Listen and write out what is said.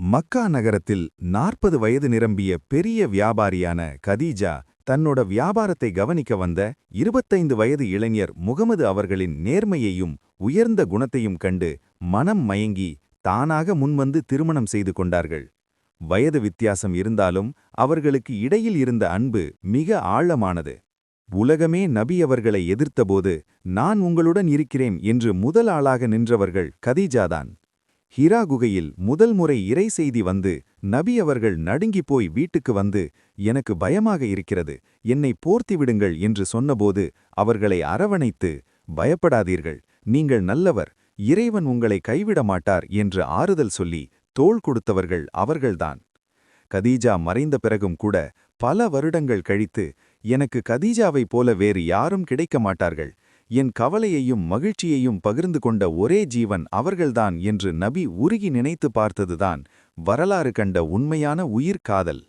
மக்கா நகரத்தில் 40 வயது நிரம்பிய பெரிய வியாபாரியான கதீஜா தன்னோட வியாபாரத்தை கவனிக்க வந்த 25 வயது இளைஞர் முகமது அவர்களின் நேர்மையையும் உயர்ந்த குணத்தையும் கண்டு மனம் மயங்கி தானாக முன்வந்து திருமணம் செய்து கொண்டார்கள். வயது வித்தியாசம் இருந்தாலும் அவர்களுக்கு இடையில் இருந்த அன்பு மிக ஆழமானது. உலகமே நபி அவர்களை எதிர்த்தபோது நான் உங்களுடன் இருக்கிறேன் என்று முதல் ஆளாக நின்றவர்கள் கதீஜாதான். ஹிரா குகையில் முதல் முறை இறை செய்தி வந்து நபி அவர்கள் நடுங்கிப் போய் வீட்டுக்கு வந்து எனக்கு பயமாக இருக்கிறது, என்னை போர்த்தி விடுங்கள் என்று சொன்னபோது அவர்களை அரவணைத்து பயப்படாதீர்கள், நீங்கள் நல்லவர், இறைவன் உங்களை கைவிட மாட்டார் என்று ஆறுதல் சொல்லி தோள் கொடுத்தவர்கள் அவர்கள்தான். கதீஜா மறைந்த பிறகும் கூட பல வருடங்கள் கழித்து எனக்கு கதீஜாவைப் போல வேறு யாரும் கிடைக்க மாட்டார்கள், என் கவலையையும் மகிழ்ச்சியையும் பகிர்ந்து கொண்ட ஒரே ஜீவன் அவர்கள்தான் என்று நபி உருகி நினைத்து பார்த்ததுதான் வரலாறு கண்ட உண்மையான உயிர் காதல்.